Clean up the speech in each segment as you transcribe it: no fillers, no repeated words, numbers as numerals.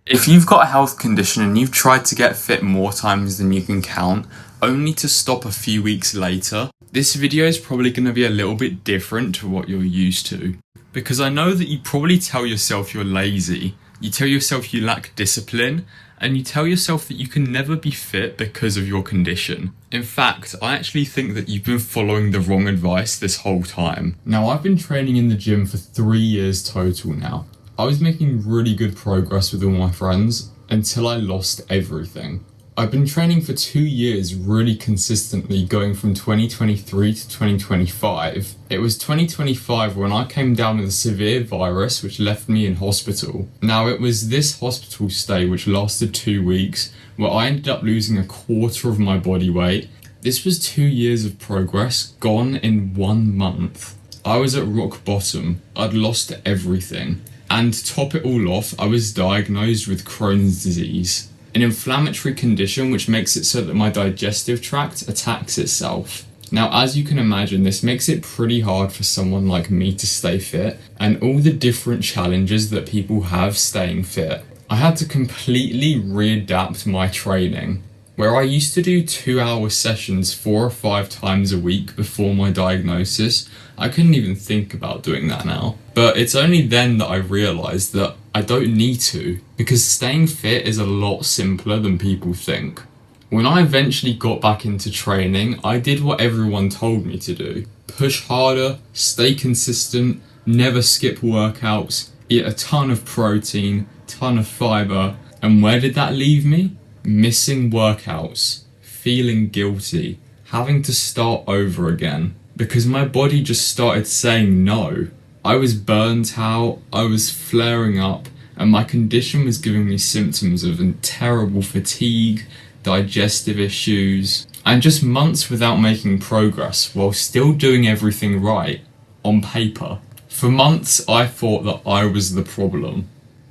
If you've got a health condition and you've tried to get fit more times than you can count, only to stop a few weeks later, this video is probably going to be a little bit different to what you're used to. Because I know that you probably tell yourself you're lazy, you tell yourself you lack discipline, and you tell yourself that you can never be fit because of your condition. In fact, I actually think that you've been following the wrong advice this whole time. Now, I've been training in the gym for 3 years total now. I was making really good progress with all my friends until I lost everything. I've been training for 2 years really consistently, going from 2023 to 2025. It was 2025 when I came down with a severe virus which left me in hospital. Now, it was this hospital stay which lasted 2 weeks where I ended up losing a quarter of my body weight. This was 2 years of progress gone in 1 month. I was at rock bottom. I'd lost everything. And to top it all off, I was diagnosed with Crohn's disease, an inflammatory condition which makes it so that my digestive tract attacks itself. Now, as you can imagine, this makes it pretty hard for someone like me to stay fit, and all the different challenges that people have staying fit. I had to completely readapt my training. Where I used to do 2-hour sessions 4 or 5 times a week before my diagnosis, I couldn't even think about doing that now. But it's only then that I realised that I don't need to, because staying fit is a lot simpler than people think. When I eventually got back into training, I did what everyone told me to do. Push harder, stay consistent, never skip workouts, eat a ton of protein, ton of fibre, and where did that leave me? Missing workouts, feeling guilty, having to start over again, because my body just started saying no. I was burnt out, I was flaring up, and my condition was giving me symptoms of terrible fatigue, digestive issues, and just months without making progress while still doing everything right, on paper. For months I thought that I was the problem.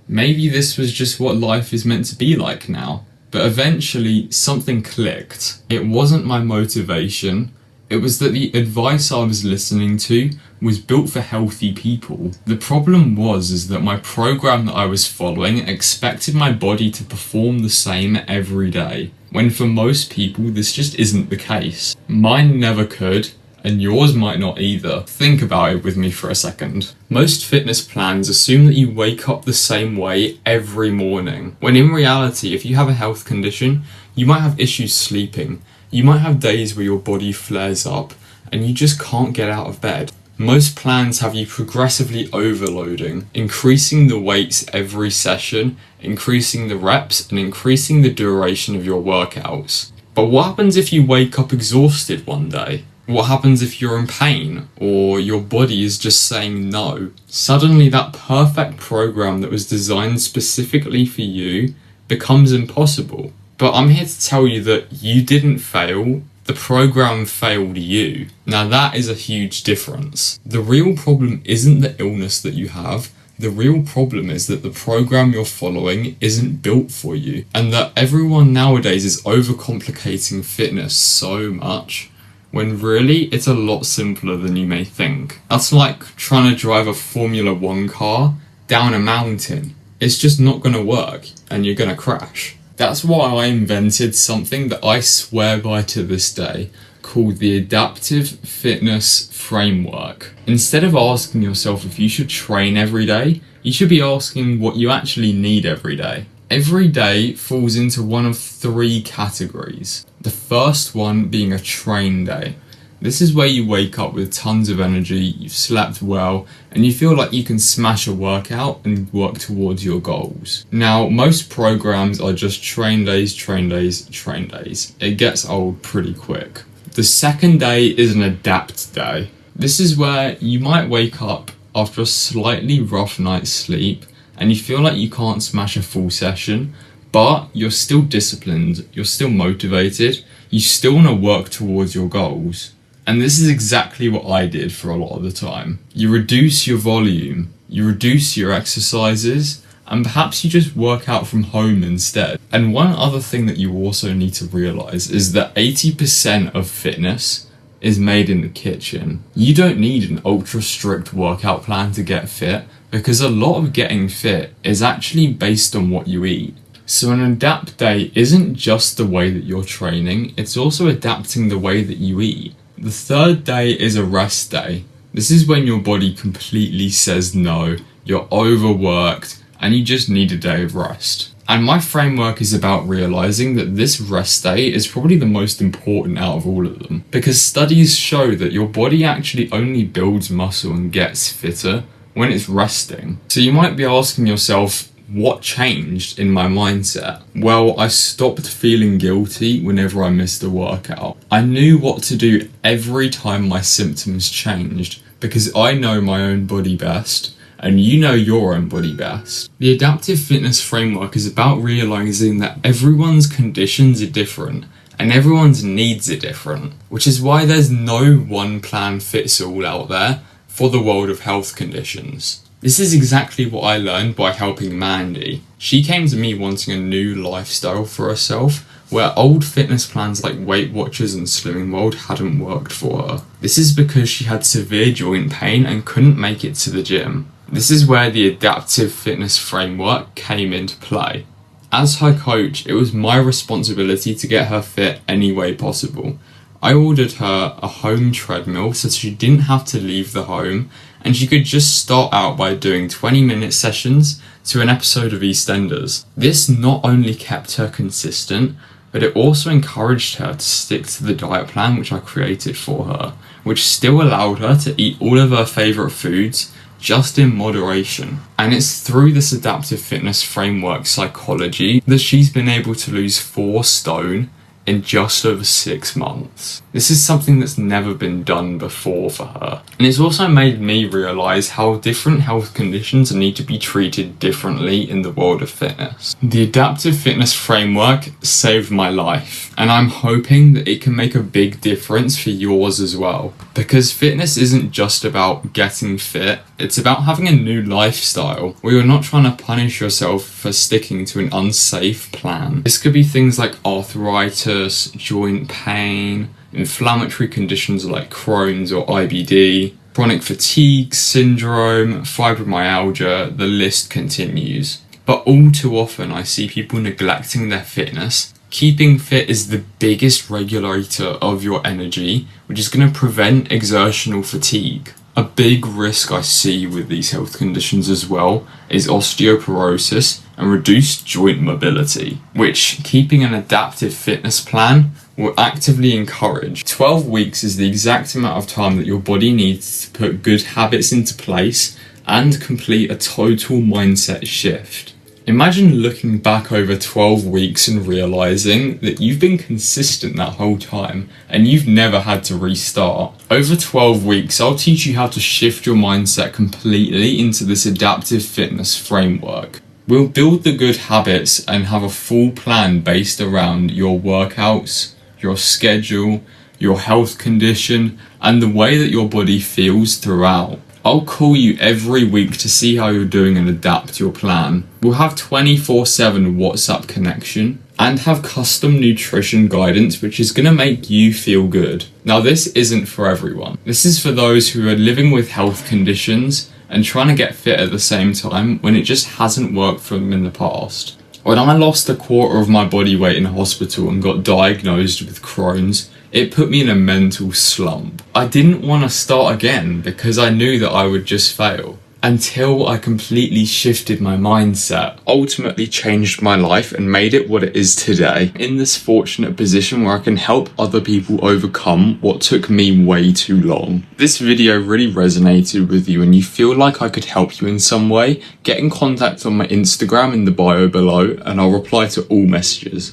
Maybe this was just what life is meant to be like now. But eventually something clicked. It wasn't my motivation. It was that the advice I was listening to was built for healthy people. The problem was that my program that I was following expected my body to perform the same every day, when for most people this just isn't the case. Mine never could, and yours might not either. Think about it with me for a second. Most fitness plans assume that you wake up the same way every morning, when in reality, if you have a health condition, you might have issues sleeping. You might have days where your body flares up and you just can't get out of bed. Most plans have you progressively overloading, increasing the weights every session, increasing the reps, and increasing the duration of your workouts. But what happens if you wake up exhausted one day? What happens if you're in pain or your body is just saying no? Suddenly that perfect program that was designed specifically for you becomes impossible. But I'm here to tell you that you didn't fail, the program failed you. Now that is a huge difference. The real problem isn't the illness that you have. The real problem is that the program you're following isn't built for you, and that everyone nowadays is overcomplicating fitness so much, when really it's a lot simpler than you may think. That's like trying to drive a Formula 1 car down a mountain. It's just not going to work and you're going to crash. That's why I invented something that I swear by to this day, called the Adaptive Fitness Framework. Instead of asking yourself if you should train every day, you should be asking what you actually need every day. Every day falls into one of 3 categories. The first one being a train day. This is where you wake up with tons of energy, you've slept well, and you feel like you can smash a workout and work towards your goals. Now, most programs are just train days, train days, train days. It gets old pretty quick. The second day is an adapt day. This is where you might wake up after a slightly rough night's sleep and you feel like you can't smash a full session, but you're still disciplined, you're still motivated, you still want to work towards your goals. And this is exactly what I did for a lot of the time. You reduce your volume, you reduce your exercises, and perhaps you just work out from home instead. And one other thing that you also need to realise is that 80% of fitness is made in the kitchen. You don't need an ultra strict workout plan to get fit. because a lot of getting fit is actually based on what you eat. So an adapt day isn't just the way that you're training, it's also adapting the way that you eat. The third day is a rest day. This is when your body completely says no, you're overworked, and you just need a day of rest. And my framework is about realizing that this rest day is probably the most important out of all of them, because studies show that your body actually only builds muscle and gets fitter when it's resting. So you might be asking yourself, what changed in my mindset? Well, I stopped feeling guilty whenever I missed a workout. I knew what to do every time my symptoms changed, because I know my own body best, and you know your own body best. The adaptive fitness framework is about realizing that everyone's conditions are different and everyone's needs are different, which is why there's no one plan fits all out there for the world of health conditions. This is exactly what I learned by helping Mandy. She came to me wanting a new lifestyle for herself, where old fitness plans like Weight Watchers and Slimming World hadn't worked for her. This is because she had severe joint pain and couldn't make it to the gym. This is where the adaptive fitness framework came into play. As her coach, it was my responsibility to get her fit any way possible. I ordered her a home treadmill so she didn't have to leave the home, and she could just start out by doing 20-minute sessions to an episode of EastEnders. This not only kept her consistent, but it also encouraged her to stick to the diet plan which I created for her, which still allowed her to eat all of her favourite foods, just in moderation. And it's through this adaptive fitness framework psychology that she's been able to lose 4 stone in just over 6 months. This is something that's never been done before for her. And it's also made me realise how different health conditions need to be treated differently in the world of fitness. The adaptive fitness framework saved my life, and I'm hoping that it can make a big difference for yours as well. Because fitness isn't just about getting fit, it's about having a new lifestyle where you're not trying to punish yourself for sticking to an unsafe plan. This could be things like arthritis, joint pain, inflammatory conditions like Crohn's or IBD, chronic fatigue syndrome, fibromyalgia, the list continues. But all too often I see people neglecting their fitness. Keeping fit is the biggest regulator of your energy, which is going to prevent exertional fatigue. A big risk I see with these health conditions as well is osteoporosis and reduced joint mobility, which keeping an adaptive fitness plan will actively encourage. 12 weeks is the exact amount of time that your body needs to put good habits into place and complete a total mindset shift. Imagine looking back over 12 weeks and realising that you've been consistent that whole time and you've never had to restart. Over 12 weeks, I'll teach you how to shift your mindset completely into this adaptive fitness framework. We'll build the good habits and have a full plan based around your workouts, your schedule, your health condition, and the way that your body feels throughout. I'll call you every week to see how you're doing and adapt your plan. We'll have 24/7 WhatsApp connection and have custom nutrition guidance which is going to make you feel good. Now this isn't for everyone. This is for those who are living with health conditions and trying to get fit at the same time when it just hasn't worked for them in the past. When I lost 1/4 of my body weight in hospital and got diagnosed with Crohn's, it put me in a mental slump. I didn't want to start again because I knew that I would just fail. Until I completely shifted my mindset, ultimately changed my life and made it what it is today. In this fortunate position where I can help other people overcome what took me way too long. This video really resonated with you and you feel like I could help you in some way, get in contact on my Instagram in the bio below and I'll reply to all messages.